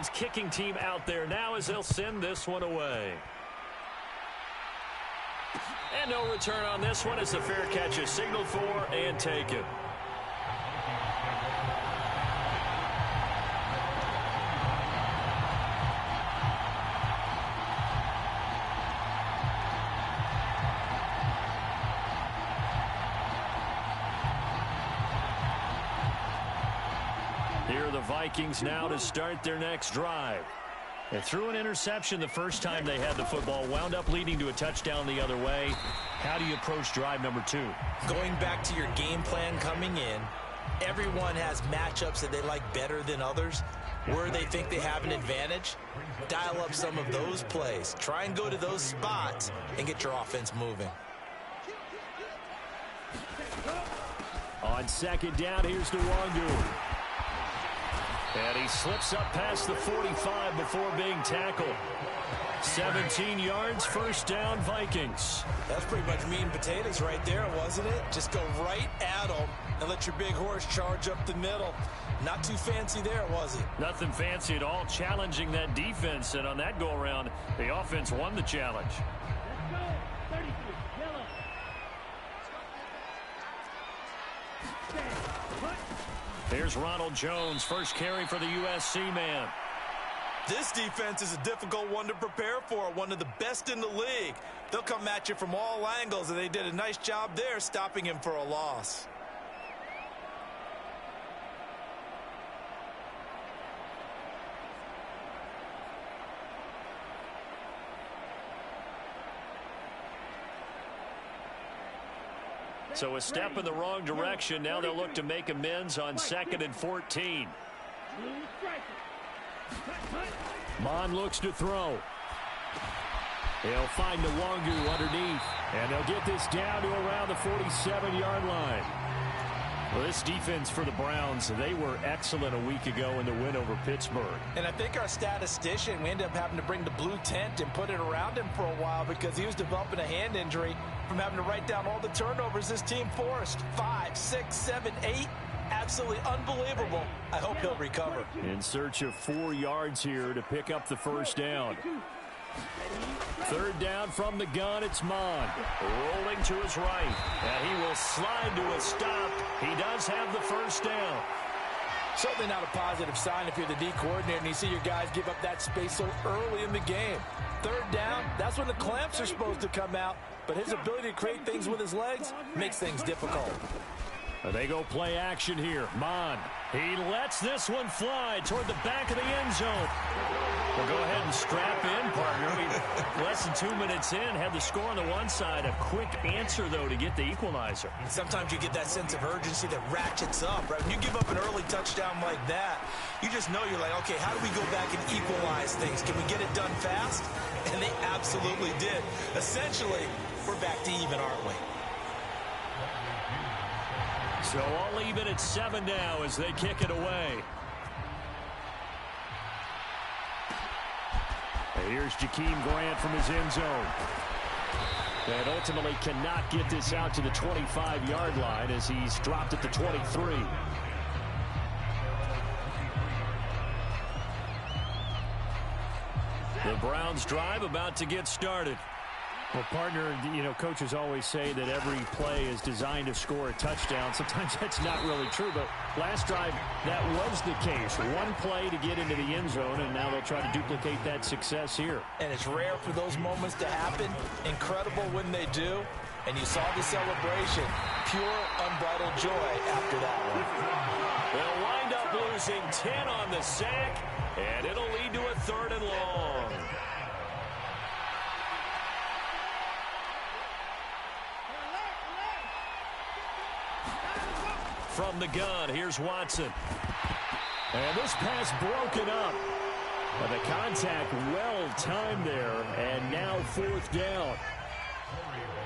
Browns kicking team out there now as they'll send this one away. And no return on this one as the fair catch is signaled for and taken. Here are the Vikings now to start their next drive. They threw an interception the first time they had the football, wound up leading to a touchdown the other way. How do you approach drive number 2? Going back to your game plan coming in, everyone has matchups that they like better than others. Where they think they have an advantage, dial up some of those plays. Try and go to those spots and get your offense moving. On second down, here's Nwangu. And he slips up past the 45 before being tackled. 17 yards, first down, Vikings. That's pretty much meat and potatoes right there, wasn't it? Just go right at them and let your big horse charge up the middle. Not too fancy there, was it? Nothing fancy at all, challenging that defense. And on that go-around, the offense won the challenge. Here's Ronald Jones, first carry for the USC man. This defense is a difficult one to prepare for, one of the best in the league. They'll come at you from all angles, and they did a nice job there stopping him for a loss. So a step in the wrong direction. Now they'll look to make amends on 2nd and 14. Mon looks to throw. He'll find Nwangu underneath. And they'll get this down to around the 47-yard line. Well, this defense for the Browns, they were excellent a week ago in the win over Pittsburgh. And I think our statistician, we ended up having to bring the blue tent and put it around him for a while because he was developing a hand injury from having to write down all the turnovers this team forced. 5, 6, 7, 8. Absolutely unbelievable. I hope he'll recover. In search of 4 yards here to pick up the first down. Third down from the gun, it's Mon. Rolling to his right. And he will slide to a stop. He does have the first down. Certainly not a positive sign if you're the D coordinator and you see your guys give up that space so early in the game. Third down, that's when the clamps are supposed to come out. But his ability to create things with his legs makes things difficult. They go play action here. Mon, he lets this one fly toward the back of the end zone. We'll go ahead and strap in, partner. Less than 2 minutes in, had the score on the one side. A quick answer, though, to get the equalizer. Sometimes you get that sense of urgency that ratchets up, right? When you give up an early touchdown like that, you just know you're like, okay, how do we go back and equalize things? Can we get it done fast? And they absolutely did. Essentially, we're back to even, aren't we? So all even at 7 now as they kick it away. And here's Jakeem Grant from his end zone. And ultimately cannot get this out to the 25-yard line as he's dropped at the 23. The Browns drive about to get started. Well, partner, you know, coaches always say that every play is designed to score a touchdown. Sometimes that's not really true, but last drive, that was the case. One play to get into the end zone, and now they'll try to duplicate that success here. And it's rare for those moments to happen. Incredible when they do. And you saw the celebration. Pure, unbridled joy after that one. They'll wind up losing 10 on the sack, and it'll lead to a 3rd and long. From the gun, here's Watson. And this pass broken up. And the contact well timed there. And now 4th down.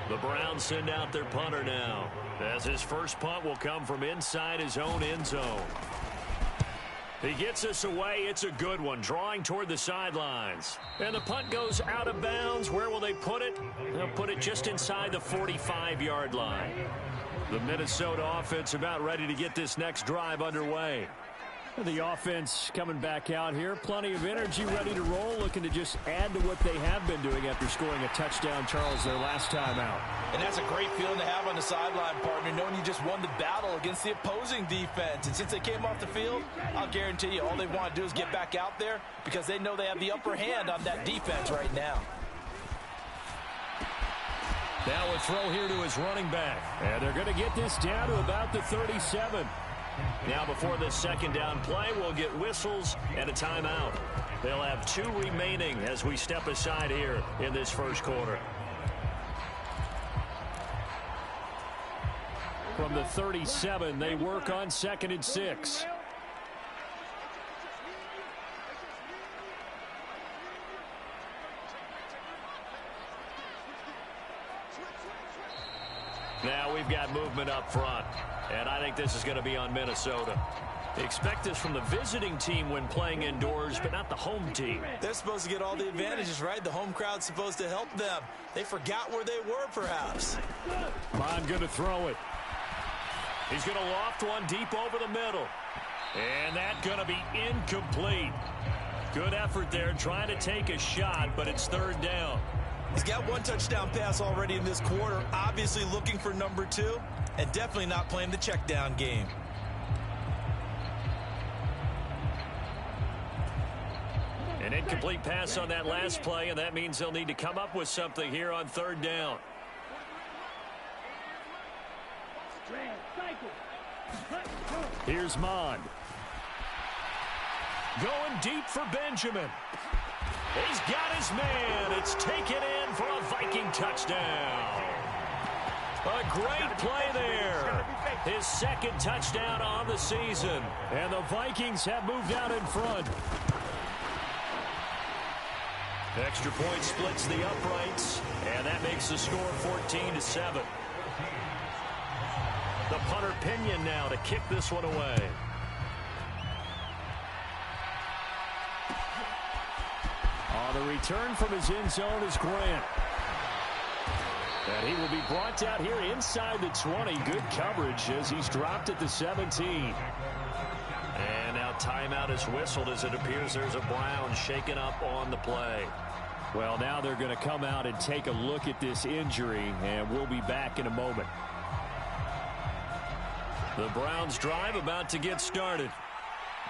The Browns send out their punter now, as his first punt will come from inside his own end zone. He gets us away. It's a good one, drawing toward the sidelines. And the punt goes out of bounds. Where will they put it? They'll put it just inside the 45-yard line. The Minnesota offense about ready to get this next drive underway. The offense coming back out here. Plenty of energy, ready to roll, looking to just add to what they have been doing after scoring a touchdown, Charles, their last time out. And that's a great feeling to have on the sideline, partner, knowing you just won the battle against the opposing defense. And since they came off the field, I'll guarantee you all they want to do is get back out there because they know they have the upper hand on that defense right now. Now a throw here to his running back. And they're going to get this down to about the 37. Now before this second down play, we'll get whistles and a timeout. They'll have 2 remaining as we step aside here in this first quarter. From the 37, they work on 2nd and 6. Now we've got movement up front, and I think this is going to be on Minnesota. Expect this from the visiting team when playing indoors, but not the home team. They're supposed to get all the advantages, right? The home crowd's supposed to help them. They forgot where they were, perhaps. Bond going to throw it. He's going to loft one deep over the middle. And that's going to be incomplete. Good effort there trying to take a shot, but it's 3rd down. He's got 1 touchdown pass already in this quarter, obviously looking for number 2, and definitely not playing the check down game. An incomplete pass on that last play, and that means they'll need to come up with something here on 3rd down. Here's Mond. Going deep for Benjamin. He's got his man. It's taken in for a Viking touchdown. A great play there. His 2nd touchdown on the season. And the Vikings have moved out in front. Extra point splits the uprights, and that makes the score 14-7. The punter Pinion now to kick this one away. On the return from his end zone is Grant. And he will be brought out here inside the 20. Good coverage as he's dropped at the 17. And now timeout is whistled as it appears there's a Brown shaken up on the play. Well, now they're going to come out and take a look at this injury, and we'll be back in a moment. The Browns drive about to get started.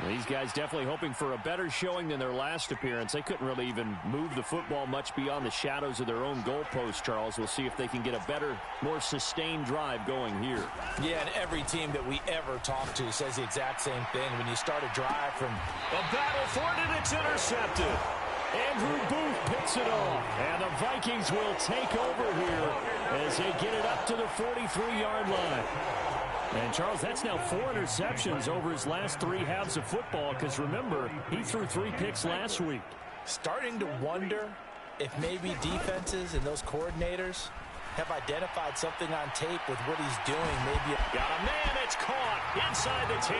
These guys definitely hoping for a better showing than their last appearance. They couldn't really even move the football much beyond the shadows of their own goalpost, Charles. We'll see if they can get a better, more sustained drive going here. Yeah, and every team that we ever talk to says the exact same thing. When you start a drive from a battle for it, and it's intercepted. Andrew Booth picks it off, and the Vikings will take over here as they get it up to the 43-yard line. And, Charles, that's now 4 interceptions over his last 3 halves of football because, remember, he threw 3 picks last week. Starting to wonder if maybe defenses and those coordinators have identified something on tape with what he's doing. Maybe got a man, it's caught inside the 10.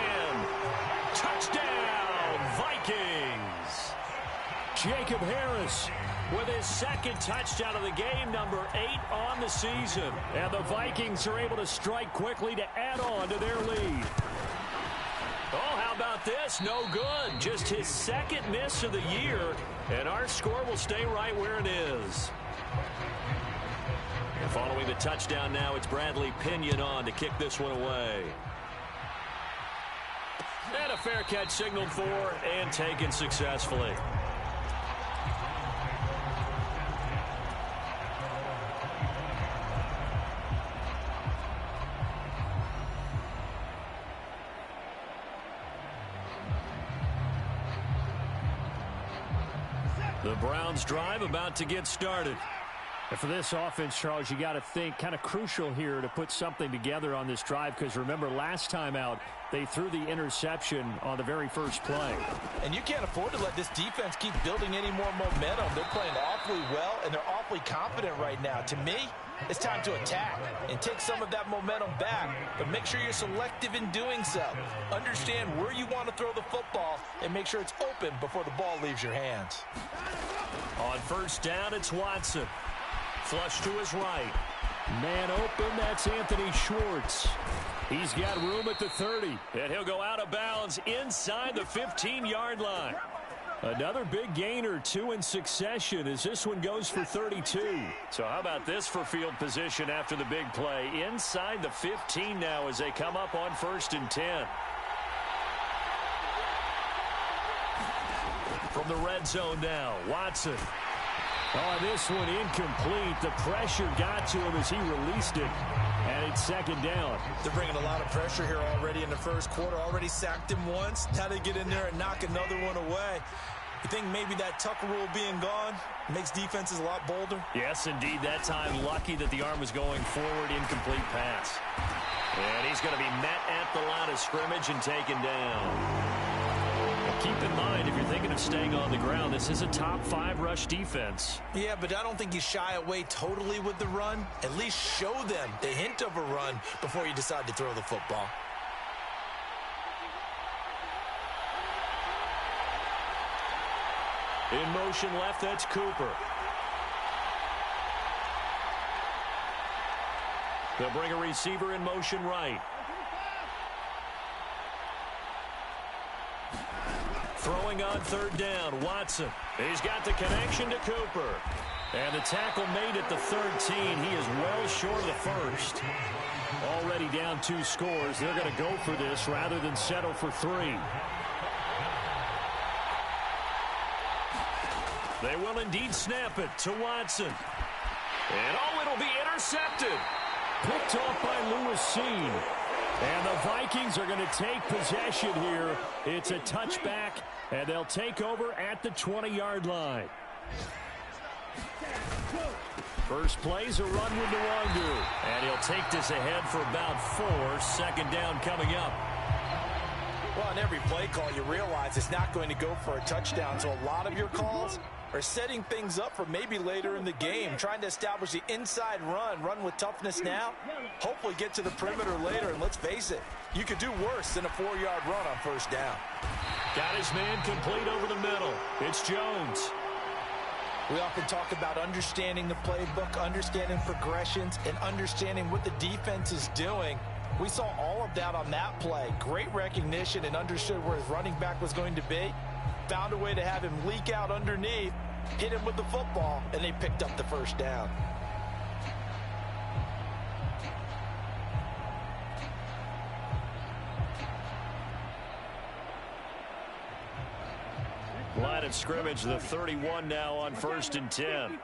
Touchdown, Vikings. Jacob Harris with his 2nd touchdown of the game, number 8 on the season. And the Vikings are able to strike quickly to add on to their lead. Oh, how about this? No good. Just his 2nd miss of the year, and our score will stay right where it is. And following the touchdown now, it's Bradley Pinion on to kick this one away. And a fair catch signaled for and taken successfully. The Browns drive about to get started. And for this offense, Charles, you got to think kind of crucial here to put something together on this drive because remember last time out they threw the interception on the very first play. And you can't afford to let this defense keep building any more momentum. They're playing awfully well and they're awfully confident right now. To me, it's time to attack and take some of that momentum back, but make sure you're selective in doing so. Understand where you want to throw the football and make sure it's open before the ball leaves your hands. On first down, it's Watson. Flush to his right. Man open, that's Anthony Schwartz. He's got room at the 30. And he'll go out of bounds inside the 15-yard line. Another big gain or two in succession as this one goes for 32. So how about this for field position after the big play? Inside the 15 now as they come up on 1st and 10. From the red zone now, Watson. Oh, this one incomplete. The pressure got to him as he released it. And it's 2nd down. They're bringing a lot of pressure here already in the first quarter. Already sacked him once. Now they get in there and knock another one away. You think maybe that Tucker rule being gone makes defenses a lot bolder? Yes, indeed. That time, lucky that the arm was going forward. Incomplete pass. And he's going to be met at the line of scrimmage and taken down. Keep in mind, if you're thinking of staying on the ground, this is a top 5 rush defense. Yeah, but I don't think you shy away totally with the run. At least show them the hint of a run before you decide to throw the football. In motion left, that's Cooper. They'll bring a receiver in motion right. Throwing on 3rd down, Watson. He's got the connection to Cooper. And the tackle made at the 13. He is well short of the first. Already down 2 scores. They're going to go for this rather than settle for 3. They will indeed snap it to Watson. And it'll be intercepted. Picked off by Lewis Seen. And the Vikings are going to take possession here. It's a touchback, and they'll take over at the 20-yard line. First play's a run with Nwandu. And he'll take this ahead for about 4. 2nd down coming up. Well, on every play call, you realize it's not going to go for a touchdown. So a lot of your calls are setting things up for maybe later in the game, trying to establish the inside run with toughness now, hopefully get to the perimeter later, and let's face it, you could do worse than a 4-yard run on 1st down. Got his man complete over the middle. It's Jones. We often talk about understanding the playbook, understanding progressions, and understanding what the defense is doing. We saw all of that on that play. Great recognition and understood where his running back was going to be. Found a way to have him leak out underneath, hit him with the football, and they picked up the 1st down. Line of scrimmage, the 31 now on 1st and 10.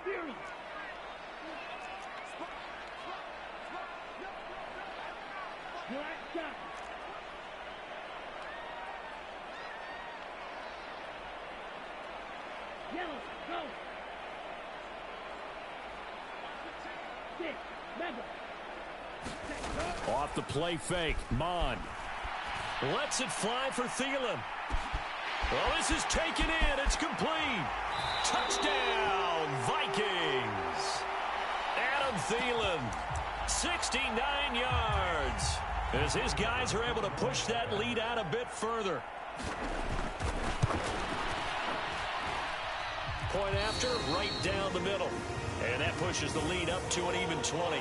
Off the play fake, Mond lets it fly for Thielen. Well, this is taken in. It's complete. Touchdown, Vikings. Adam Thielen, 69 yards. As his guys are able to push that lead out a bit further. Point after, right down the middle. And that pushes the lead up to an even 20.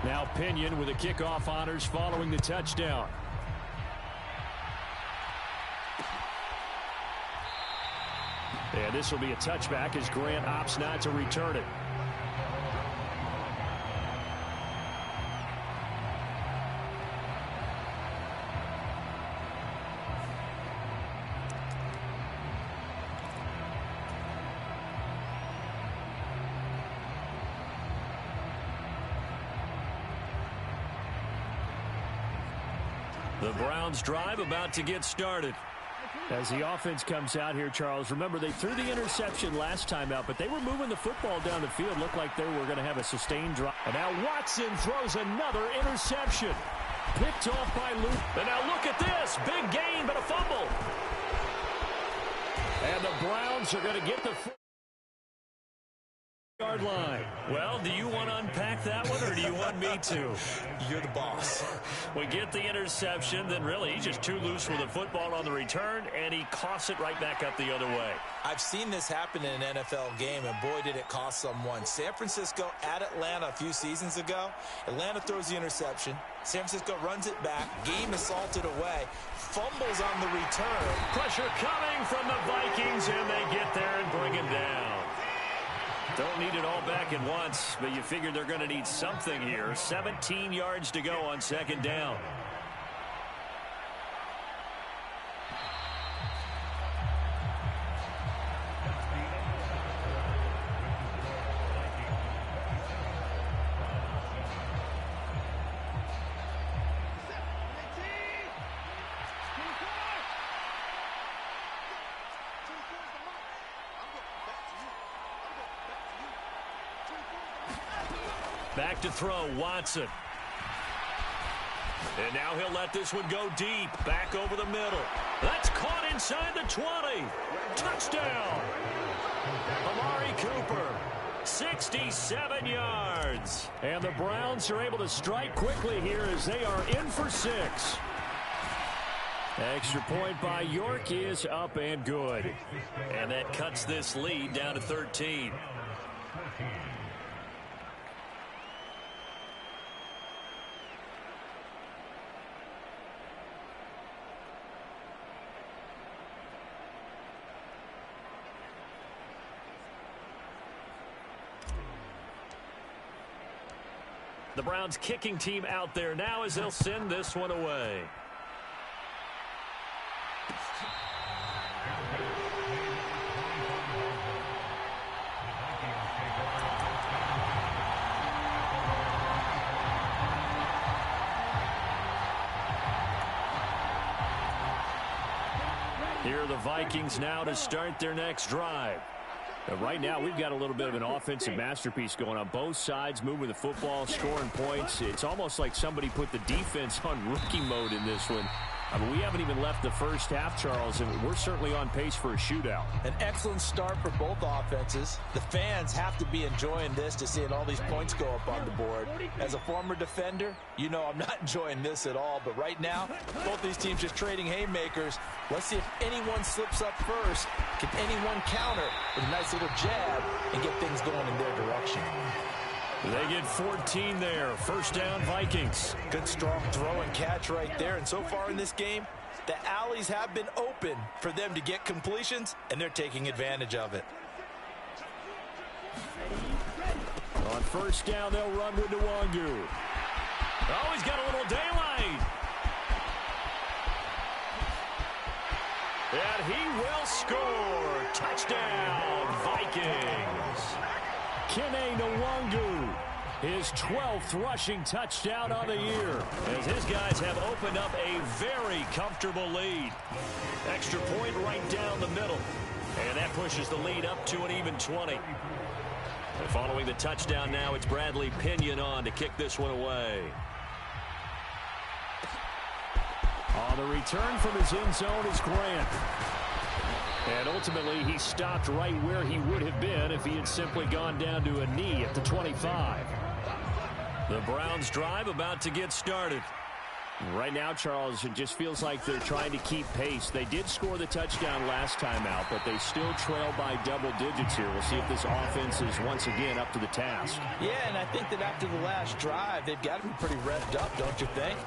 Now Pinion with the kickoff honors following the touchdown. And this will be a touchback as Grant opts not to return it. The Browns drive about to get started. As the offense comes out here, Charles, remember they threw the interception last time out, but they were moving the football down the field. Looked like they were going to have a sustained drive. And now Watson throws another interception. Picked off by Luke. And now look at this. Big gain, but a fumble. And the Browns are going to get the 20-yard line. Well, do you want to unpack that one, or do you want me to? You're the boss. We get the interception, then really he's just too loose with the football on the return, and he coughs it right back up the other way. I've seen this happen in an NFL game, and boy, did it cost someone. San Francisco at Atlanta a few seasons ago. Atlanta throws the interception. San Francisco runs it back. Game assaulted away. Fumbles on the return. Pressure coming from the Vikings, and they get there and bring him down. Don't need it all back at once, but you figure they're going to need something here. 17 yards to go on second down. Back to throw, Watson. And now he'll let this one go deep. Back over the middle. That's caught inside the 20. Touchdown. Amari Cooper. 67 yards. And the Browns are able to strike quickly here as they are in for 6. Extra point by York is up and good. And that cuts this lead down to 13. The Browns kicking team out there now as they'll send this one away. Here are the Vikings now to start their next drive. Right now, we've got a little bit of an offensive masterpiece going on. Both sides moving the football, scoring points. It's almost like somebody put the defense on rookie mode in this one. I mean, we haven't even left the first half, Charles, and we're certainly on pace for a shootout. An excellent start for both offenses. The fans have to be enjoying this to seeing all these points go up on the board. As a former defender, you know I'm not enjoying this at all. But right now, both these teams just trading haymakers. Let's see if anyone slips up first. Can anyone counter with a nice little jab and get things going in their direction? They get 14 there. First down, Vikings. Good, strong throw and catch right there. And so far in this game, the alleys have been open for them to get completions, and they're taking advantage of it. On first down, they'll run with Nwangu. Oh, he's got a little daylight. And he will score. Touchdown, Vikings. Kene Nwangu, his 12th rushing touchdown on the year, as his guys have opened up a very comfortable lead. Extra point right down the middle, and that pushes the lead up to an even 20. And following the touchdown now, it's Bradley Pinion on to kick this one away. On the return from his end zone is Grant. And ultimately, he stopped right where he would have been if he had simply gone down to a knee at the 25. The Browns drive about to get started. Right now, Charles, it just feels like they're trying to keep pace. They did score the touchdown last time out, but they still trail by double digits here. We'll see if this offense is once again up to the task. Yeah, and I think that after the last drive, they've got to be pretty revved up, don't you think?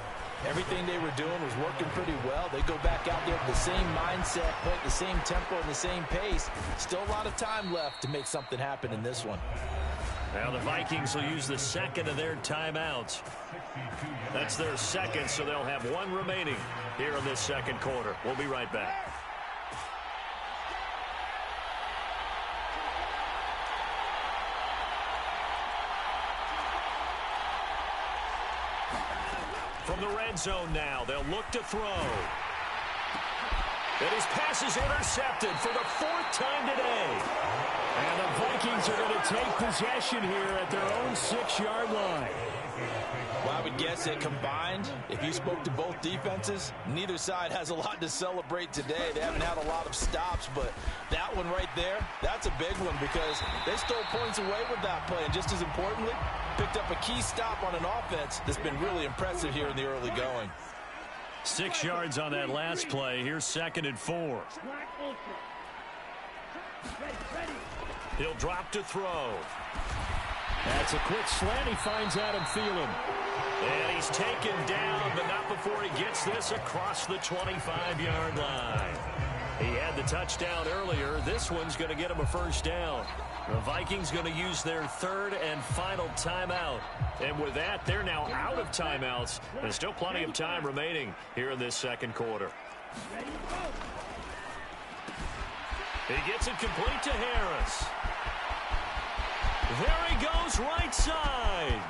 Everything they were doing was working pretty well. They go back out there with the same mindset, put the same tempo and the same pace. Still a lot of time left to make something happen in this one. Now the Vikings will use the second of their timeouts. That's their second, so they'll have one remaining here in this second quarter. We'll be right back. From the red zone now, they'll look to throw. And his pass is intercepted for the 4th time today. And the Vikings are going to take possession here at their own 6-yard line. Well, I would guess that combined, if you spoke to both defenses, neither side has a lot to celebrate today. They haven't had a lot of stops, but that one right there, that's a big one because they stole points away with that play. And just as importantly, picked up a key stop on an offense that's been really impressive here in the early going. 6 yards on that last play. Here's 2nd and 4. He'll drop to throw. That's a quick slant. He finds Adam Thielen. And he's taken down, but not before he gets this across the 25-yard line. He had the touchdown earlier. This one's going to get him a first down. The Vikings going to use their 3rd and final timeout. And with that, they're now out of timeouts. There's still plenty of time remaining here in this second quarter. He gets it complete to Harris. There he goes, right side.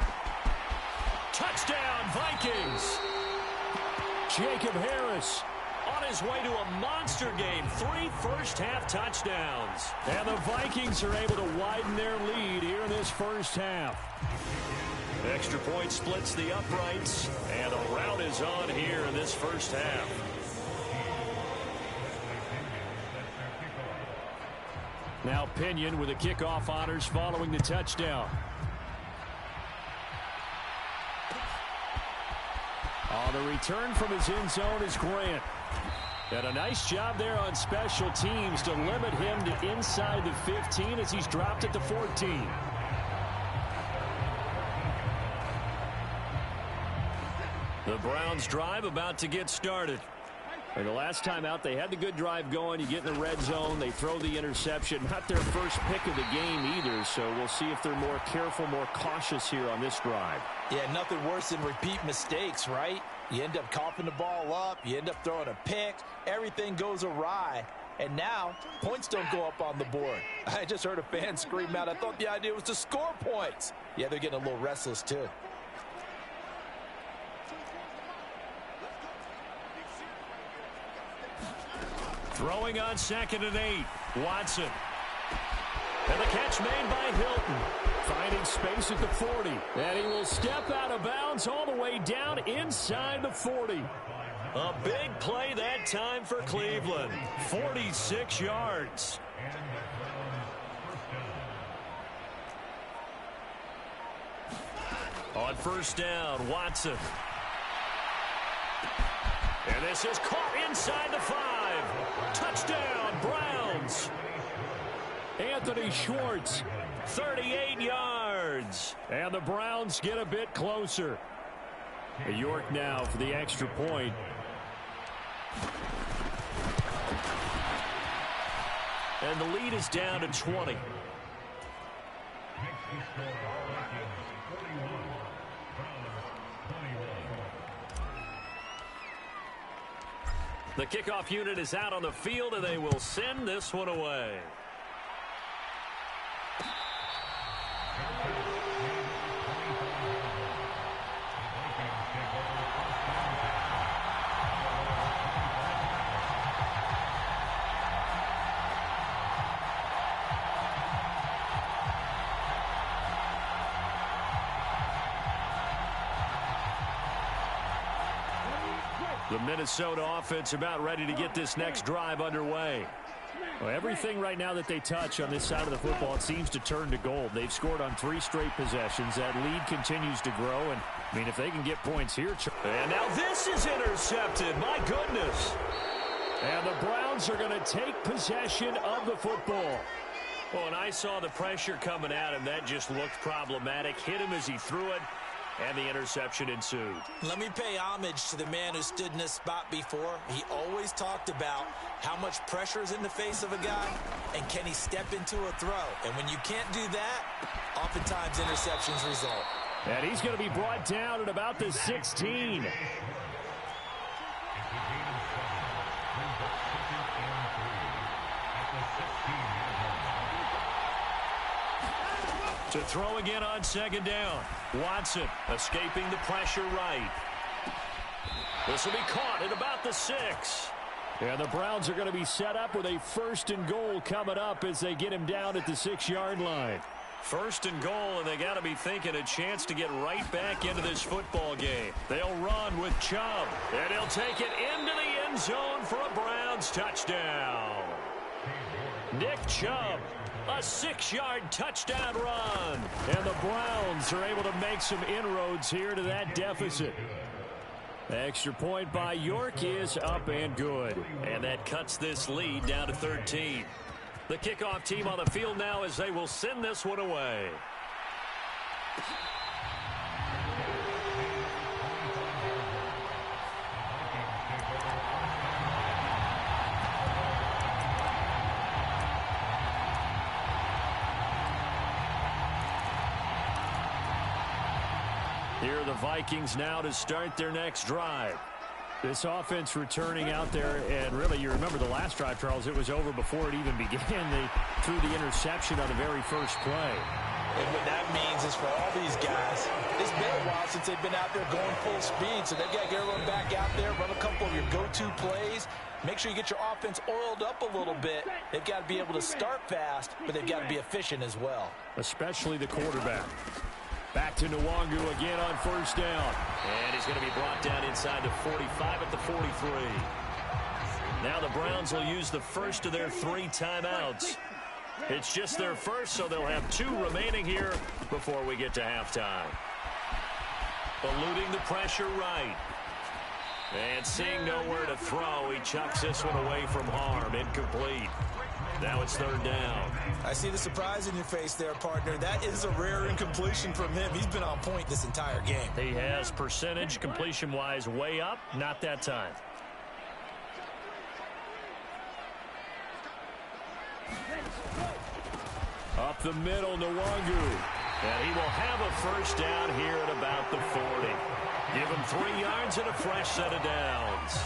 Touchdown, Vikings. Jacob Harris on his way to a monster game. 3 first-half touchdowns. And the Vikings are able to widen their lead here in this first half. Extra point splits the uprights, and a rout is on here in this first half. Now Pinion with the kickoff honors following the touchdown. On the return from his end zone is Grant. And a nice job there on special teams to limit him to inside the 15 as he's dropped at the 14. The Browns drive about to get started. And the last time out, they had the good drive going. You get in the red zone. They throw the interception. Not their first pick of the game either, so we'll see if they're more careful, more cautious here on this drive. Yeah, nothing worse than repeat mistakes, right? You end up coughing the ball up. You end up throwing a pick. Everything goes awry. And now, points don't go up on the board. I just heard a fan scream out. I thought the idea was to score points. Yeah, they're getting a little restless, too. Throwing on 2nd and 8. Watson. And the catch made by Hilton. Finding space at the 40. And he will step out of bounds all the way down inside the 40. A big play that time for Cleveland. 46 yards. On first down, Watson. And this is caught inside the 5. Touchdown, Browns. Anthony Schwartz, 38 yards. And the Browns get a bit closer. York now for the extra point. And the lead is down to 20. The kickoff unit is out on the field, and they will send this one away. The Minnesota offense about ready to get this next drive underway. Well, everything right now that they touch on this side of the football, it seems to turn to gold. They've scored on 3 straight possessions. That lead continues to grow, and I mean, if they can get points here. And now this is intercepted. My goodness. And the Browns are going to take possession of the football. Well, and I saw the pressure coming at him. That just looked problematic. Hit him as he threw it. And the interception ensued. Let me pay homage to the man who stood in this spot before. He always talked about how much pressure is in the face of a guy and can he step into a throw. And when you can't do that, oftentimes interceptions result. And he's going to be brought down at about the 16. To throw again on 2nd down. Watson escaping the pressure right. This will be caught at about the 6. And the Browns are going to be set up with a 1st and goal coming up as they get him down at the 6-yard line. 1st and goal, and they got to be thinking a chance to get right back into this football game. They'll run with Chubb, and he'll take it into the end zone for a Browns touchdown. Nick Chubb, a 6-yard touchdown run. And the Browns are able to make some inroads here to that deficit. The extra point by York is up and good. And that cuts this lead down to 13. The kickoff team on the field now as they will send this one away. Here are the Vikings now to start their next drive. This offense returning out there, and really, you remember the last drive, Charles, it was over before it even began. They threw the interception on the very first play. And what that means is for all these guys, it's been a while since they've been out there going full speed, so they've got to get everyone back out there, run a couple of your go-to plays, make sure you get your offense oiled up a little bit. They've got to be able to start fast, but they've got to be efficient as well. Especially the quarterback. Back to Nwangu again on 1st down. And he's going to be brought down inside the 45 at the 43. Now the Browns will use the first of their 3 timeouts. It's just their first, so they'll have 2 remaining here before we get to halftime. Eluding the pressure right. And seeing nowhere to throw, he chucks this one away from harm. Incomplete. Now it's 3rd down. I see the surprise in your face there, partner. That is a rare incompletion from him. He's been on point this entire game. He has percentage completion-wise way up. Not that time. Up the middle, Nwangu. And he will have a 1st down here at about the 40. Give him 3 yards and a fresh set of downs.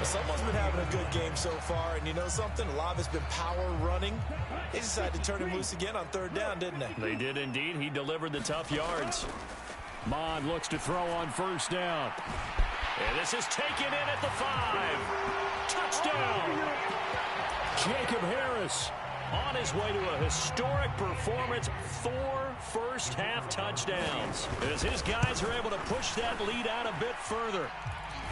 Someone's been having a good game so far, and you know something? A lot of it's been power running. They decided to turn him loose again on 3rd down, didn't they? They did indeed. He delivered the tough yards. Mond looks to throw on 1st down. And this is taken in at the 5. Touchdown! Jacob Harris on his way to a historic performance. 4 first-half touchdowns. As his guys are able to push that lead out a bit further.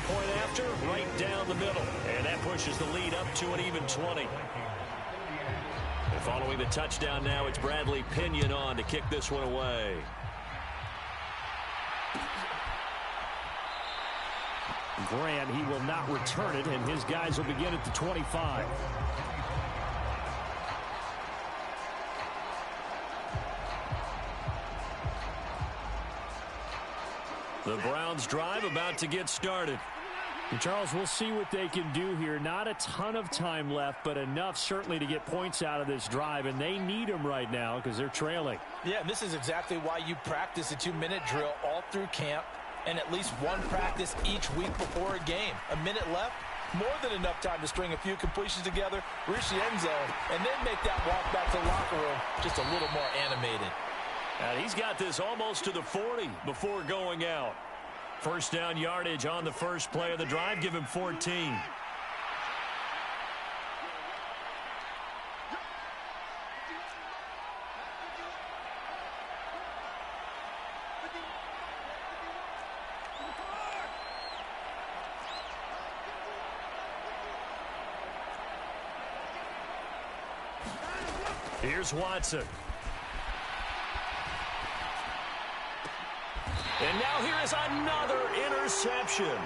Point after, right down the middle. And that pushes the lead up to an even 20. And following the touchdown now, it's Bradley Pinion on to kick this one away. Grant, he will not return it, and his guys will begin at the 25. The Browns drive about to get started. And Charles, we'll see what they can do here. Not a ton of time left, but enough certainly to get points out of this drive, and they need them right now because they're trailing. Yeah, this is exactly why you practice a 2-minute drill all through camp and at least one practice each week before a game. A minute left, more than enough time to string a few completions together, reach the end zone, and then make that walk back to the locker room just a little more animated. And he's got this almost to the 40 before going out. 1st down yardage on the first play of the drive. Give him 14. Here's Watson. And now here is another interception.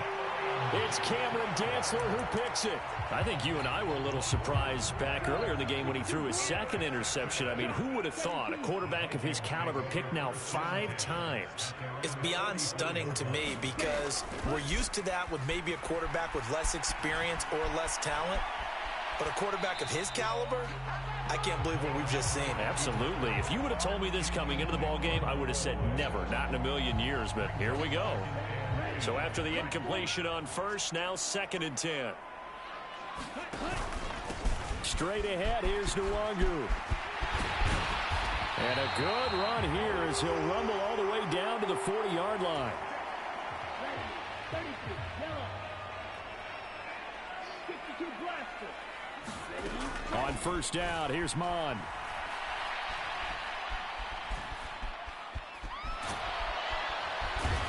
It's Cameron Dantzler who picks it. I think you and I were a little surprised back earlier in the game when he threw his 2nd interception. I mean, who would have thought a quarterback of his caliber picked now 5 times? It's beyond stunning to me because we're used to that with maybe a quarterback with less experience or less talent. But a quarterback of his caliber, I can't believe what we've just seen. Absolutely. If you would have told me this coming into the ball game, I would have said never, not in a million years, but here we go. So after the incompletion on 1st, now 2nd and 10. Straight ahead, here's Nwangu. And a good run here as he'll rumble all the way down to the 40-yard line. On first down, here's Mond.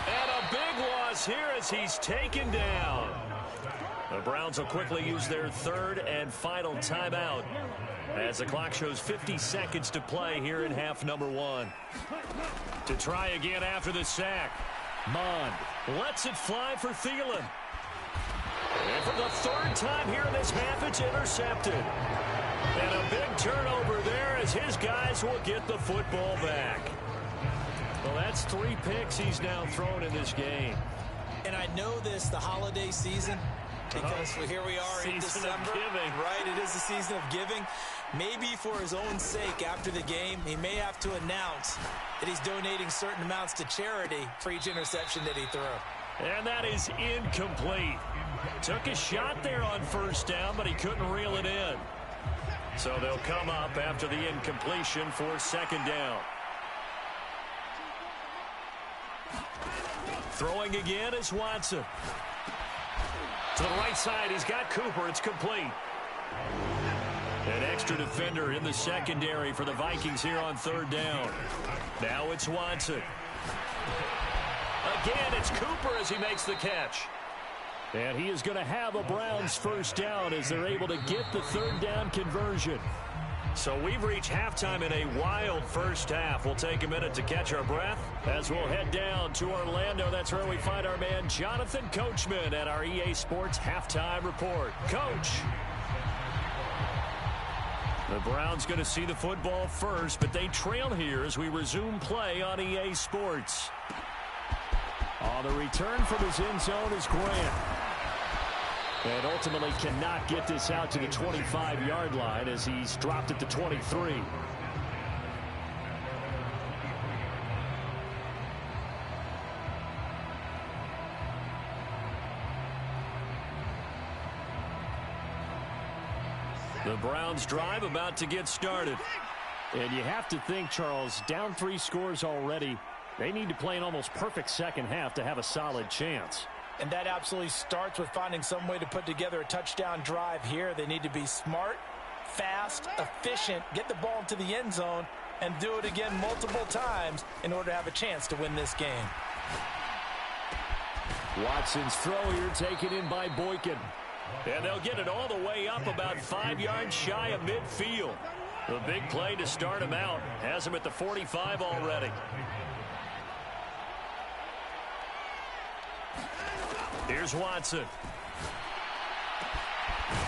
And a big loss here as he's taken down. The Browns will quickly use their third and final timeout as the clock shows 50 seconds to play here in half number one. To try again after the sack. Mond lets it fly for Thielen. And for the third time here in this half, it's intercepted. And a big turnover there as his guys will get the football back. Well, that's 3 picks he's now thrown in this game. And I know this, the holiday season, because here we are in December. Right, it is the season of giving. Maybe for his own sake after the game, he may have to announce that he's donating certain amounts to charity for each interception that he threw. And that is incomplete. Took a shot there on first down, but he couldn't reel it in. So they'll come up after the incompletion for second down. Throwing again is Watson. To the right side, he's got Cooper. It's complete. An extra defender in the secondary for the Vikings here on third down. Now it's Watson. Again, it's Cooper as he makes the catch. And he is going to have a Browns first down as they're able to get the third down conversion. So we've reached halftime in a wild first half. We'll take a minute to catch our breath as we'll head down to Orlando. That's where we find our man Jonathan Coachman at our EA Sports Halftime Report. Coach. The Browns going to see the football first, but they trail here as we resume play on EA Sports. On the return from his end zone is Grant. And ultimately cannot get this out to the 25-yard line as he's dropped at the 23. The Browns drive about to get started. And you have to think, Charles, down 3 scores already. They need to play an almost perfect second half to have a solid chance. And that absolutely starts with finding some way to put together a touchdown drive here. They need to be smart, fast, efficient, get the ball into the end zone, and do it again multiple times in order to have a chance to win this game. Watson's throw here taken in by Boykin. And they'll get it all the way up about 5 yards shy of midfield. The big play to start him out has him at the 45 already. Here's Watson.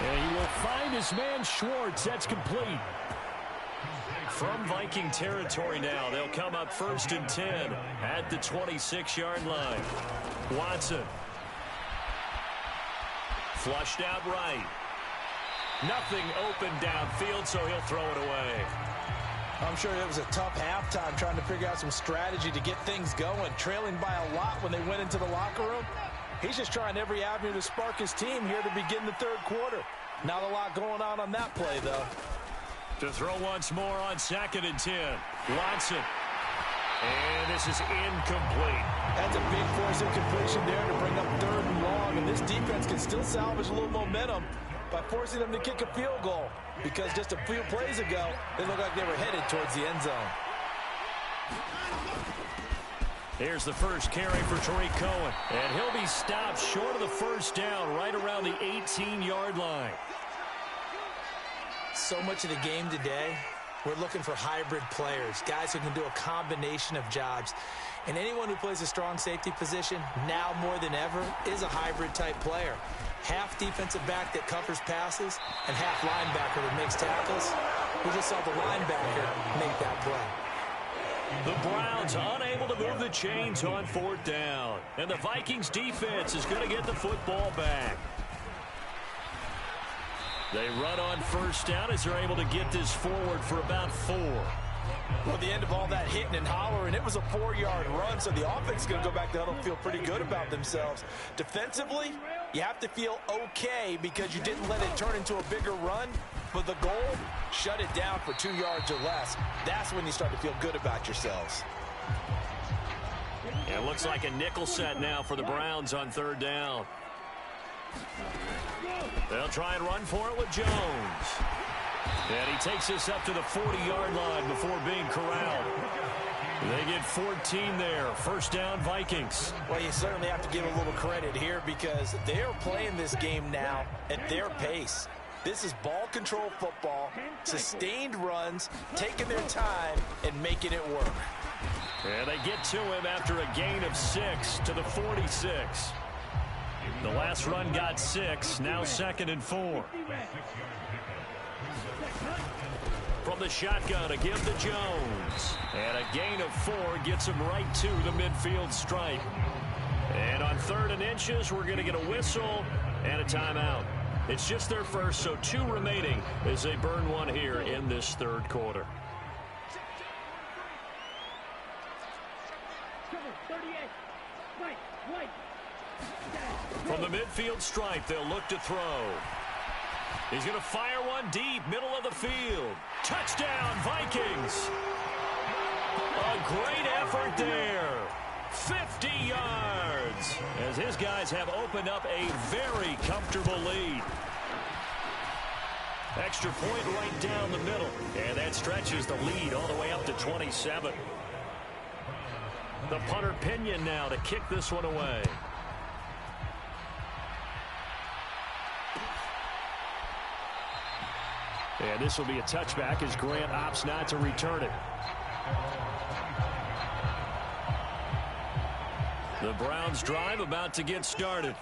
And he will find his man Schwartz. That's complete. From Viking territory now, they'll come up first and 10 at the 26-yard line. Watson. Flushed out right. Nothing open downfield, so he'll throw it away. I'm sure it was a tough halftime trying to figure out some strategy to get things going. Trailing by a lot when they went into the locker room. He's just trying every avenue to spark his team here to begin the third quarter. Not a lot going on that play, though. To throw once more on second and 10. Watson. And this is incomplete. That's a big force incompletion there to bring up third and long. And this defense can still salvage a little momentum by forcing them to kick a field goal. Because just a few plays ago, they looked like they were headed towards the end zone. Here's the first carry for Tariq Cohen. And he'll be stopped short of the first down right around the 18-yard line. So much of the game today, we're looking for hybrid players, guys who can do a combination of jobs. And anyone who plays a strong safety position, now more than ever, is a hybrid-type player. Half defensive back that covers passes and half linebacker that makes tackles. We just saw the linebacker make that play. The Browns unable to move the chains on fourth down. And the Vikings defense is going to get the football back. They run on first down as they're able to get this forward for about 4. Well, at the end of all that hitting and hollering, it was a 4-yard run, so the offense is going to go back to huddle and feel pretty good about themselves. Defensively, you have to feel okay because you didn't let it turn into a bigger run. But the goal, shut it down for 2 yards or less. That's when you start to feel good about yourselves. It looks like a nickel set now for the Browns on third down. They'll try and run for it with Jones. And he takes this up to the 40-yard line before being corralled. They get 14 there. First down, Vikings. Well, you certainly have to give a little credit here because they are playing this game now at their pace. This is ball control football, sustained runs, taking their time and making it work. And they get to him after a gain of 6 to the 46. The last run got 6, now 2nd and 4. From the shotgun, a give to Jones. And a gain of 4 gets him right to the midfield stripe. And on 3rd and inches, we're going to get a whistle and a timeout. It's just their first, so 2 remaining as they burn one here in this 3rd quarter. From the midfield stripe, they'll look to throw. He's going to fire one deep, middle of the field. Touchdown, Vikings. A great effort there. 50 yards as his guys have opened up a very comfortable lead. Extra point right down the middle, and that stretches the lead all the way up to 27. The punter Pinion now to kick this one away. And this will be a touchback as Grant opts not to return it. The Browns drive about to get started.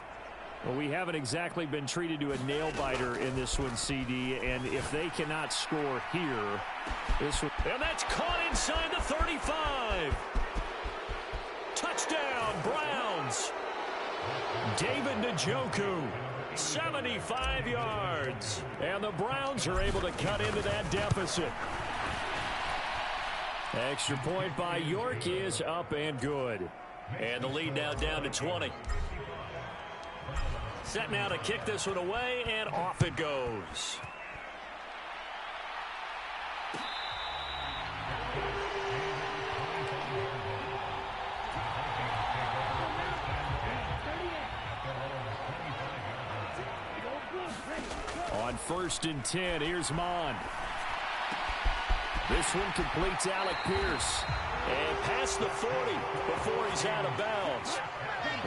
Well, we haven't exactly been treated to a nail-biter in this one, CD, and if they cannot score here, this one... And that's caught inside the 35. Touchdown, Browns. David Njoku, 75 yards. And the Browns are able to cut into that deficit. Extra point by York is up and good. And the lead now down to 20. Set now to kick this one away, and off it goes. On 1st and 10, here's Mond. This one completes Alec Pierce. And past the 40 before he's out of bounds.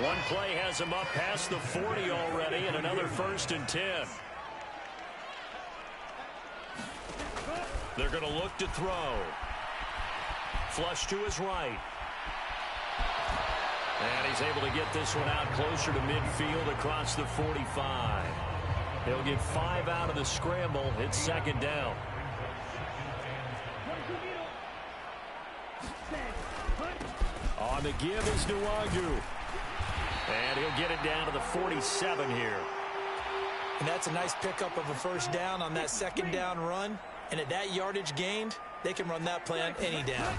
One play has him up past the 40 already, and another 1st and 10. They're going to look to throw. Flush to his right. And he's able to get this one out closer to midfield across the 45. He'll get 5 out of the scramble. It's 2nd down. On the give is Nwangu. And he'll get it down to the 47 here. And that's a nice pickup of a 1st down on that 2nd down run. And at that yardage gained, they can run that play on any down.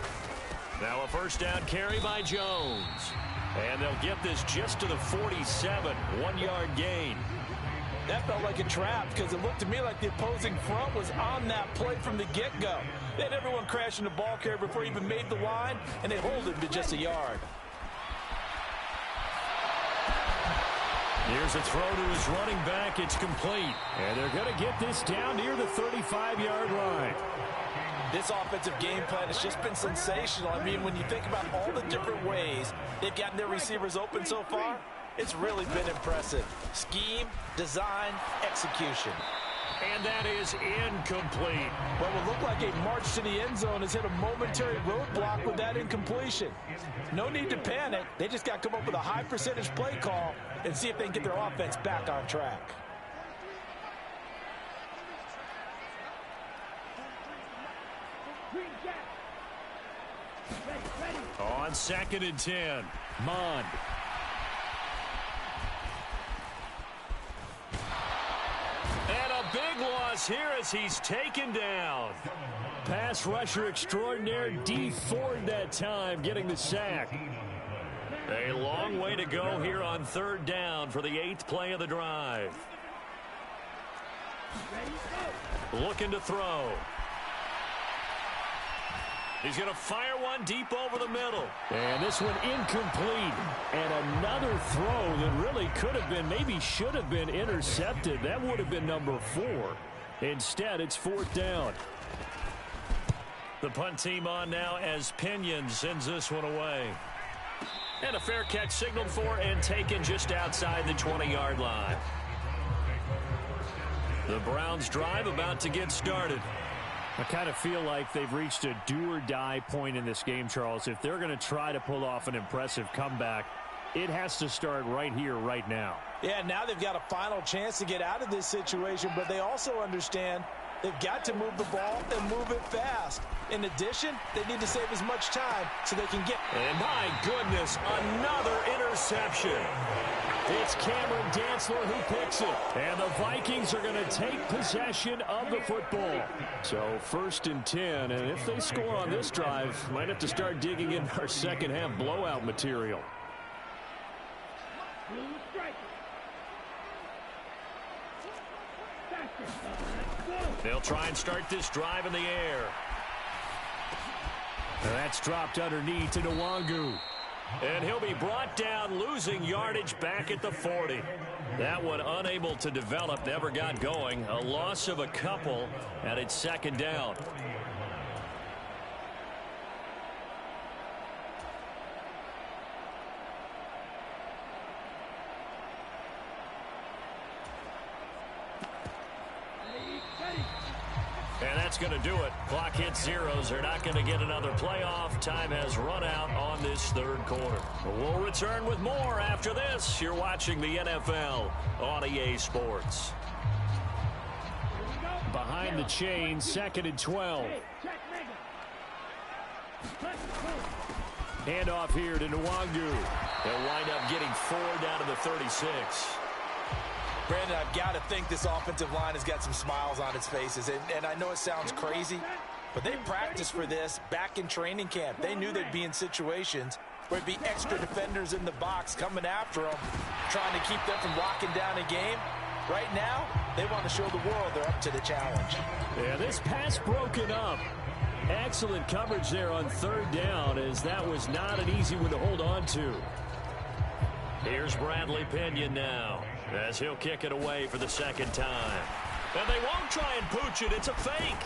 Now a 1st down carry by Jones. And they'll get this just to the 47. 1-yard gain. That felt like a trap because it looked to me like the opposing front was on that play from the get-go. They had everyone crashing the ball carrier before he even made the line, and they hold him to just a yard. Here's a throw to his running back. It's complete. And they're going to get this down near the 35-yard line. This offensive game plan has just been sensational. I mean, when you think about all the different ways they've gotten their receivers open so far, it's really been impressive. Scheme, design, execution. And that is incomplete. What would look like a march to the end zone has hit a momentary roadblock with that incompletion. No need to panic. They just got to come up with a high percentage play call and see if they can get their offense back on track. On 2nd and 10, Mond. And a big loss here as he's taken down. Pass rusher extraordinaire, D. Ford that time, getting the sack. A long way to go here on 3rd down for the 8th play of the drive. Looking to throw. He's going to fire one deep over the middle. And this one incomplete. And another throw that really could have been, maybe should have been intercepted. That would have been number 4. Instead, it's 4th down. The punt team on now as Pinion sends this one away. And a fair catch signaled for and taken just outside the 20-yard line. The Browns drive about to get started. I kind of feel like they've reached a do-or-die point in this game, Charles. If they're going to try to pull off an impressive comeback, it has to start right here, right now. Yeah, now they've got a final chance to get out of this situation, but they also understand they've got to move the ball and move it fast. In addition, they need to save as much time so they can get... And my goodness, another interception. It's Cameron Dantzler who picks it. And the Vikings are going to take possession of the football. So 1st and 10, and if they score on this drive, might have to start digging in our second half blowout material. They'll try and start this drive in the air. And that's dropped underneath to Nwangu. And he'll be brought down, losing yardage back at the 40. That one unable to develop, never got going. A loss of a couple, and it's 2nd down. And that's going to do it. Clock hits zeros. They're not going to get another playoff. Time has run out on this 3rd quarter. We'll return with more after this. You're watching the NFL on EA Sports. Behind the chain, 2nd and 12. Handoff here to Nwangu. They'll wind up getting 4 down to the 36. Brandon, I've got to think this offensive line has got some smiles on its faces. And I know it sounds crazy, but they practiced for this back in training camp. They knew they'd be in situations where it'd be extra defenders in the box coming after them, trying to keep them from locking down a game. Right now, they want to show the world they're up to the challenge. Yeah, this pass broken up. Excellent coverage there on 3rd down, as that was not an easy one to hold on to. Here's Bradley Pinion now, as he'll kick it away for the 2nd time. And they won't try and pooch it. It's a fake.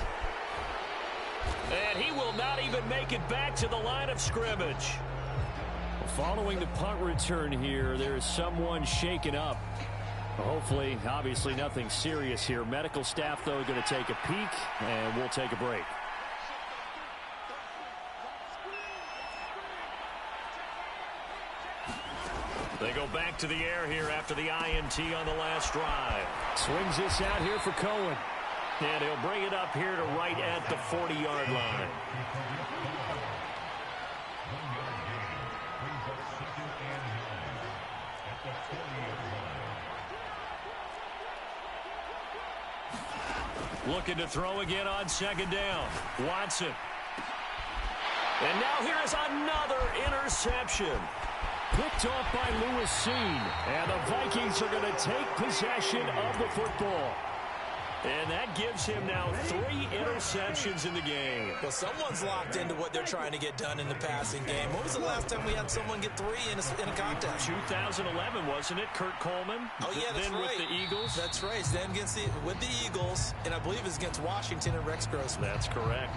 And he will not even make it back to the line of scrimmage. Following the punt return here, there's someone shaken up. Hopefully, obviously nothing serious here. Medical staff, though, going to take a peek, and we'll take a break. They go back to the air here after the INT on the last drive. Swings this out here for Cohen. And he'll bring it up here to right at the 40-yard line. Looking to throw again on 2nd down. Watson. And now here is another interception. Picked off by Lewis Seen. And the Vikings are going to take possession of the football. And that gives him now 3 interceptions in the game. Well, someone's locked into what they're trying to get done in the passing game. When was the last time we had someone get 3 in a contest? 2011, wasn't it? Kurt Coleman. Oh, yeah, that's then right. With the Eagles. That's right. Then with the Eagles, and I believe it's against Washington and Rex Grossman. That's correct.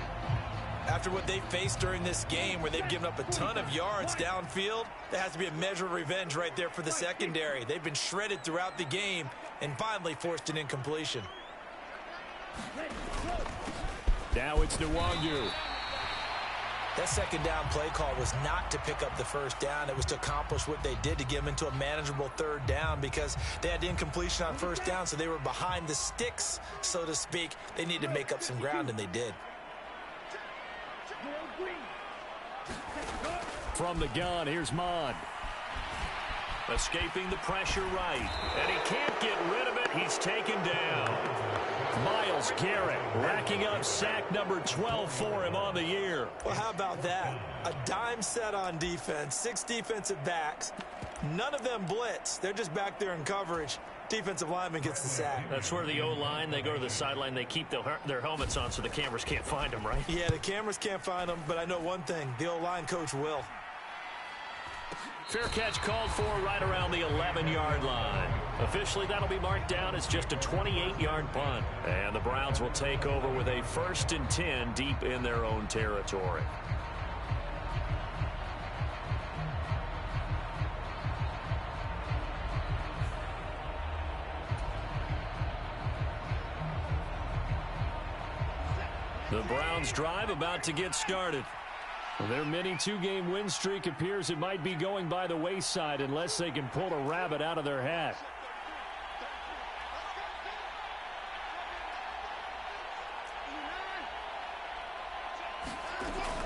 After what they faced during this game where they've given up a ton of yards downfield, there has to be a measure of revenge right there for the secondary. They've been shredded throughout the game and finally forced an incompletion. Now it's Nwangu. That 2nd down play call was not to pick up the 1st down. It was to accomplish what they did to get them into a manageable 3rd down because they had incompletion on 1st down, so they were behind the sticks, so to speak. They needed to make up some ground, and they did. From the gun, here's Mond. Escaping the pressure right. And he can't get rid of it. He's taken down. Myles Garrett racking up sack number 12 for him on the year. Well, how about that? A dime set on defense, 6 defensive backs. None of them blitz. They're just back there in coverage. Defensive lineman gets the sack. That's where the O-line, they go to the sideline, they keep their helmets on so the cameras can't find them, right? Yeah, the cameras can't find them, but I know one thing, the O-line coach will. Fair catch called for right around the 11-yard line. Officially, that'll be marked down as just a 28-yard punt. And the Browns will take over with a 1st and 10 deep in their own territory. The Browns drive about to get started. Their mini 2-game win streak appears it might be going by the wayside unless they can pull a rabbit out of their hat.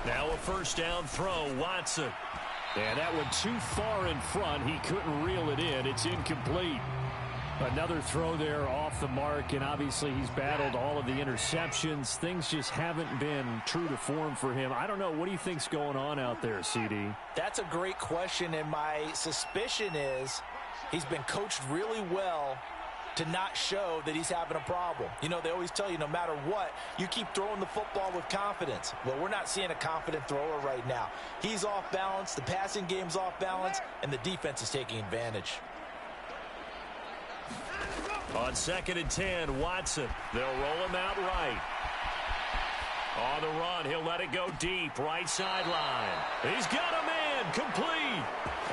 Now a 1st down throw, Watson. And that went too far in front. He couldn't reel it in. It's incomplete. Another throw there off the mark, and obviously he's battled all of the interceptions. Things just haven't been true to form for him. I don't know. What do you think's going on out there, CD? That's a great question, and my suspicion is he's been coached really well to not show that he's having a problem. You know, they always tell you no matter what, you keep throwing the football with confidence. Well, we're not seeing a confident thrower right now. He's off balance, the passing game's off balance, and the defense is taking advantage. On 2nd and 10, Watson. They'll roll him out right. On the run, he'll let it go deep, right sideline. He's got a man, complete.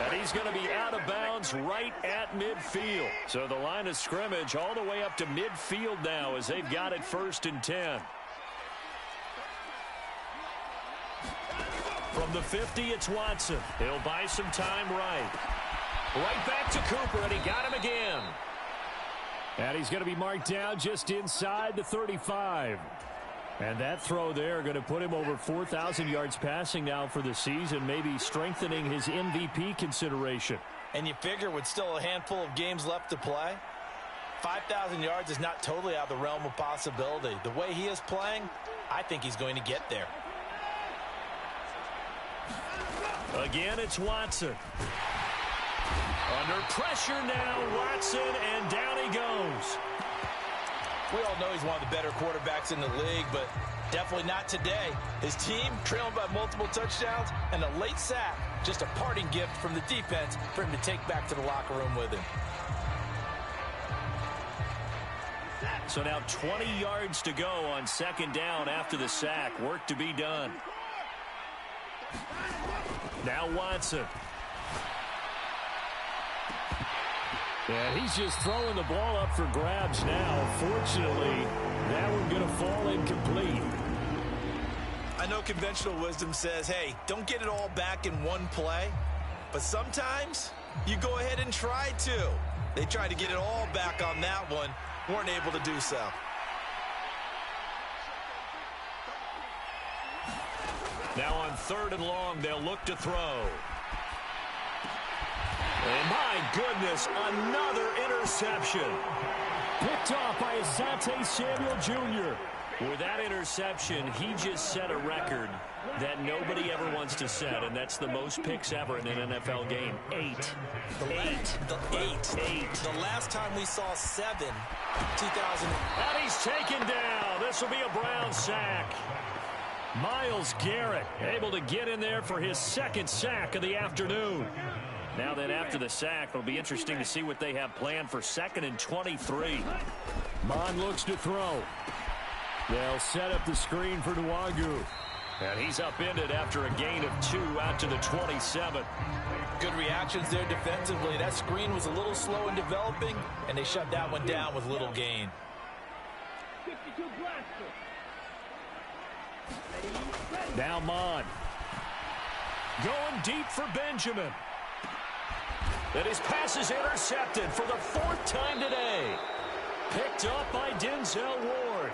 And he's going to be out of bounds right at midfield. So the line of scrimmage all the way up to midfield now as they've got it 1st and 10. From the 50, it's Watson. He'll buy some time right. Right back to Cooper, and he got him again. And he's going to be marked down just inside the 35. And that throw there going to put him over 4,000 yards passing now for the season, maybe strengthening his MVP consideration. And you figure with still a handful of games left to play, 5,000 yards is not totally out of the realm of possibility. The way he is playing, I think he's going to get there. Again, it's Watson. Under pressure now, Watson, and down he goes. We all know he's one of the better quarterbacks in the league, but definitely not today. His team trailing by multiple touchdowns and a late sack. Just a parting gift from the defense for him to take back to the locker room with him. So now 20 yards to go on 2nd down after the sack. Work to be done. Now Watson. Yeah, he's just throwing the ball up for grabs now. Fortunately, that one going to fall incomplete. I know conventional wisdom says, hey, don't get it all back in one play. But sometimes you go ahead and try to. They tried to get it all back on that one. Weren't able to do so. Now on 3rd and long, they'll look to throw. And my goodness, another interception. Picked off by Asante Samuel Jr. With that interception, he just set a record that nobody ever wants to set, and that's the most picks ever in an NFL game. 8. The last time we saw 7, 2000. And he's taken down. This will be a Brown sack. Myles Garrett able to get in there for his 2nd sack of the afternoon. Now then, after the sack, it'll be interesting to see what they have planned for 2nd and 23. Mon looks to throw. They'll set up the screen for Nwangu. And he's upended after a gain of 2 out to the 27. Good reactions there defensively. That screen was a little slow in developing, and they shut that one down with little gain. Now Mon. Going deep for Benjamin. And his pass is intercepted for the 4th time today. Picked up by Denzel Ward.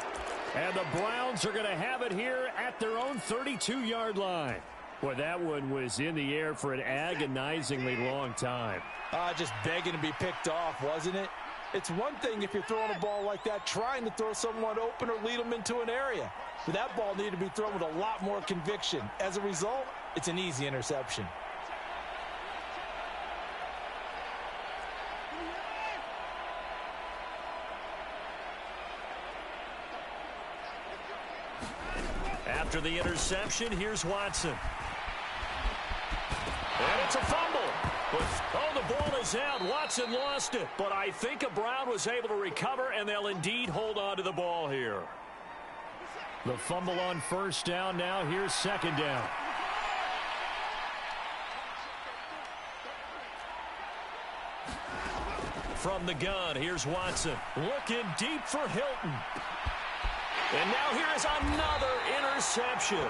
And the Browns are going to have it here at their own 32-yard line. Boy, that one was in the air for an agonizingly long time. Just begging to be picked off, wasn't it? It's one thing if you're throwing a ball like that, trying to throw someone open or lead them into an area. But that ball needed to be thrown with a lot more conviction. As a result, it's an easy interception. After the interception, here's Watson. And it's a fumble. Oh, the ball is out. Watson lost it. But I think Brown was able to recover, and they'll indeed hold on to the ball here. The fumble on first down. Now here's second down. From the gun, here's Watson. Looking deep for Hilton. And now here is another interception.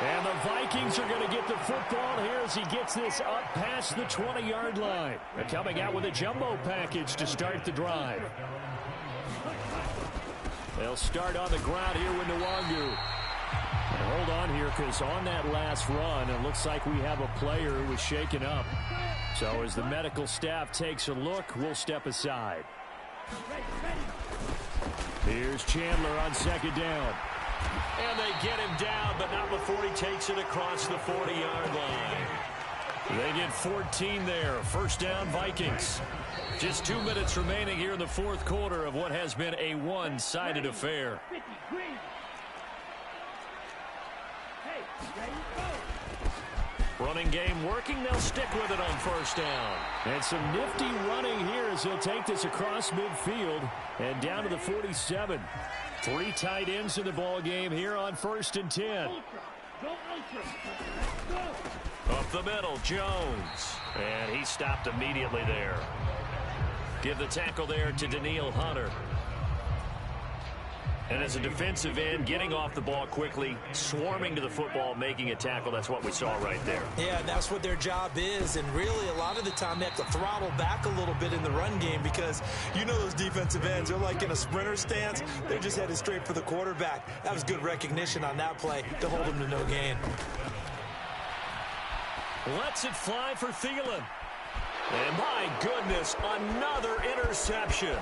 And the Vikings are going to get the football here as he gets this up past the 20-yard line. They're coming out with a jumbo package to start the drive. They'll start on the ground here with Nwangu. And hold on here, because on that last run, it looks like we have a player who was shaken up. So as the medical staff takes a look, we'll step aside. Here's Chandler on second down. And they get him down, but not before he takes it across the 40-yard line. They get 14 there. First down, Vikings. Just 2 minutes remaining here in the fourth quarter of what has been a one-sided affair. Running game working. They'll stick with it on first down. And some nifty running here as they'll take this across midfield and down to the 47. 3 tight ends in the ball game here on 1st and 10. Up the middle, Jones. And he stopped immediately there. Give the tackle there to Daniil Hunter. And as a defensive end, getting off the ball quickly, swarming to the football, making a tackle, that's what we saw right there. Yeah, that's what their job is, and really a lot of the time they have to throttle back a little bit in the run game because you know those defensive ends, they're like in a sprinter stance. They're just headed straight for the quarterback. That was good recognition on that play to hold him to no gain. Lets it fly for Thielen. And my goodness, another interception.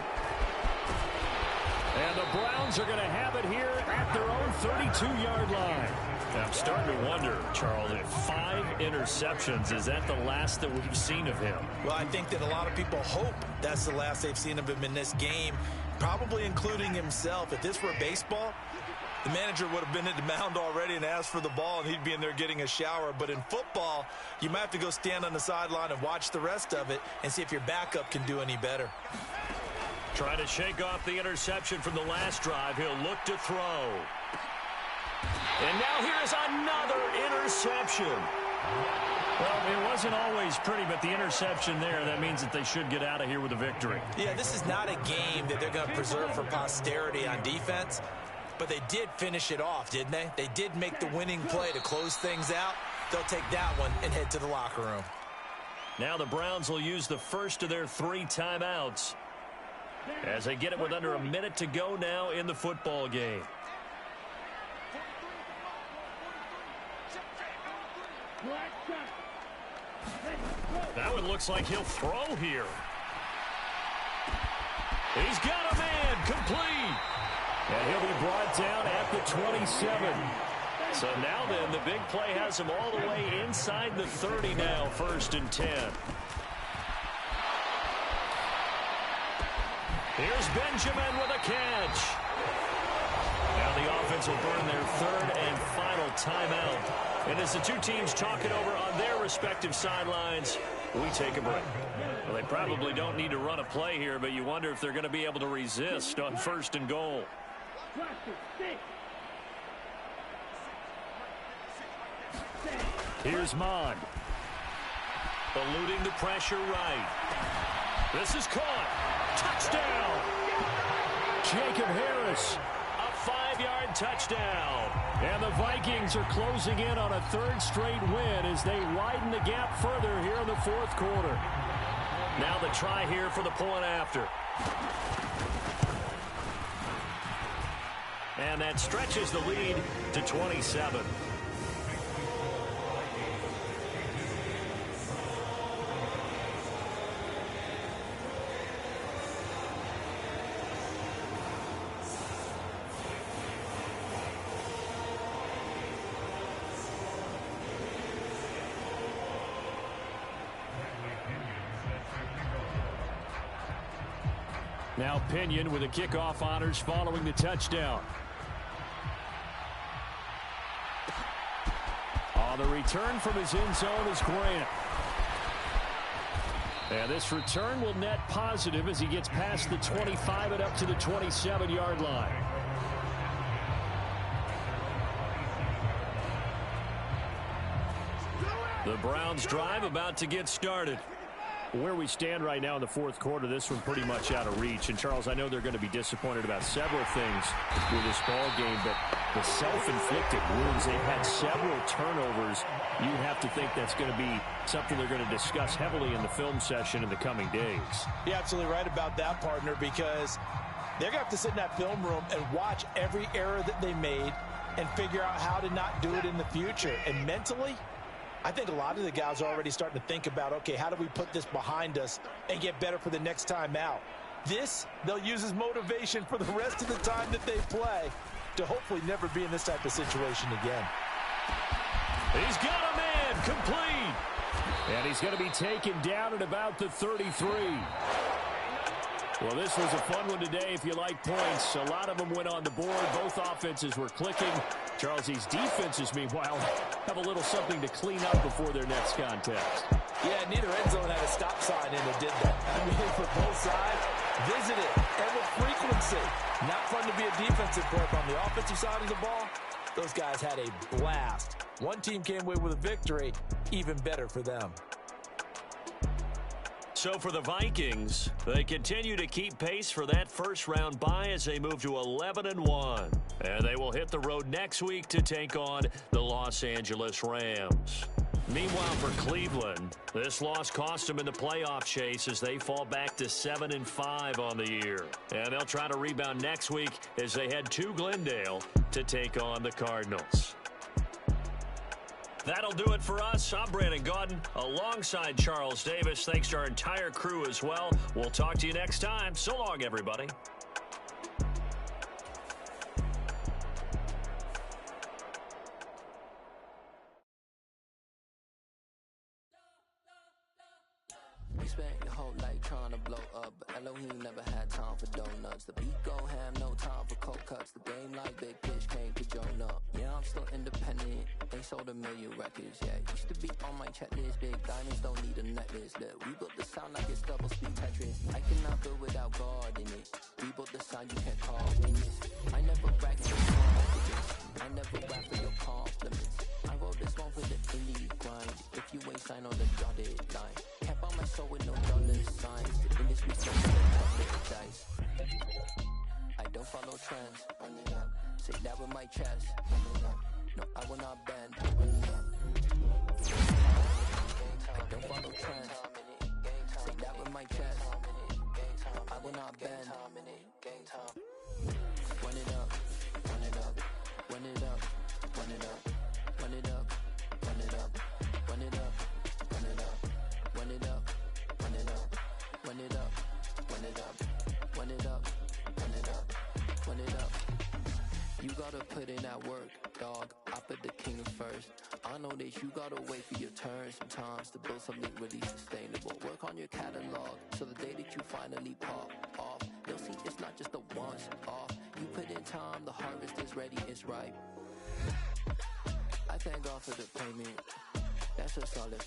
And the Browns are going to have it here at their own 32-yard line. I'm starting to wonder, Charles, if 5 interceptions, is that the last that we've seen of him? Well, I think that a lot of people hope that's the last they've seen of him in this game, probably including himself. If this were baseball, the manager would have been at the mound already and asked for the ball, and he'd be in there getting a shower. But in football, you might have to go stand on the sideline and watch the rest of it and see if your backup can do any better. Trying to shake off the interception from the last drive. He'll look to throw. And now here's another interception. Well, it wasn't always pretty, but the interception there, that means that they should get out of here with a victory. Yeah, this is not a game that they're going to preserve for posterity on defense, but they did finish it off, didn't they? They did make the winning play to close things out. They'll take that one and head to the locker room. Now the Browns will use the first of their 3 timeouts as they get it with under a minute to go now in the football game. That one looks like he'll throw here. He's got a man complete. And he'll be brought down at the 27. So now then, the big play has him all the way inside the 30 now, 1st and 10. Here's Benjamin with a catch. Now the offense will burn their 3rd and final timeout. And as the 2 teams talk it over on their respective sidelines, we take a break. Well, they probably don't need to run a play here, but you wonder if they're going to be able to resist on 1st and goal. Here's Mon. Eluding the pressure right. This is caught. Touchdown. Jacob Harris. A 5-yard touchdown. And the Vikings are closing in on a 3rd straight win as they widen the gap further here in the 4th quarter. Now the try here for the point after. And that stretches the lead to 27. Now Pinion with the kickoff honors following the touchdown. the return from his end zone is Grant. And this return will net positive as he gets past the 25 and up to the 27-yard line. The Browns drive about to get started. Where we stand right now in the fourth quarter, this one pretty much out of reach. And, Charles, I know they're going to be disappointed about several things with this ball game, but the self-inflicted wounds, they've had several turnovers. You have to think that's going to be something they're going to discuss heavily in the film session in the coming days. You're absolutely right about that, partner, because they're going to have to sit in that film room and watch every error that they made and figure out how to not do it in the future. And mentally, I think a lot of the guys are already starting to think about, okay, how do we put this behind us and get better for the next time out? This, they'll use as motivation for the rest of the time that they play to hopefully never be in this type of situation again. He's got a man complete. And he's going to be taken down at about the 33. Well, this was a fun one today if you like points. A lot of them went on the board. Both offenses were clicking. Charles, these defenses, meanwhile, have a little something to clean up before their next contest. Yeah, neither end zone had a stop sign, and it did that. I mean, for both sides, visit it, and with frequency. Not fun to be a defensive player, but on the offensive side of the ball, those guys had a blast. One team came away with a victory, even better for them. So for the Vikings, they continue to keep pace for that first-round bye as they move to 11-1. And they will hit the road next week to take on the Los Angeles Rams. Meanwhile, for Cleveland, this loss cost them in the playoff chase as they fall back to 7-5 on the year. And they'll try to rebound next week as they head to Glendale to take on the Cardinals. That'll do it for us. I'm Brandon Gaudin alongside Charles Davis. Thanks to our entire crew as well. We'll talk to you next time. So long, everybody. We spent your whole life trying to blow up, but Elohim never had time for donuts. The beat go ham, no time for cold cuts. The game like Big Pitch came to join up. Yeah, I'm still independent. They sold 1 million records, yeah. Used to be on my checklist. Big diamonds don't need a necklace. Look, we built the sound like it's double speed Tetris. I cannot build without God in it. We built the sound you can't call witness. I never brag for your confidence. I never rap for your compliments. I wrote this one for the indie grind. If you ain't signed on the dotted line, can't buy my soul with no dollar signs. The industry sells the dice. I don't follow trends. Say that with my chest. No, I will not bend. I don't follow trends. Say that with my chest. I will not bend. Run it up, run it up, run it up, run it up, run it up, run it up, run it up, run it up, run it up, run it up, run it up, run it up, run it up, run it up, run it up. You gotta put in that work, dog. I put the king first. I know that you gotta wait for your turn sometimes to build something really sustainable. Work on your catalog, so the day that you finally pop off, you'll see it's not just a once off. You put in time, the harvest is ready, it's ripe. I thank God for the payment. That's a solid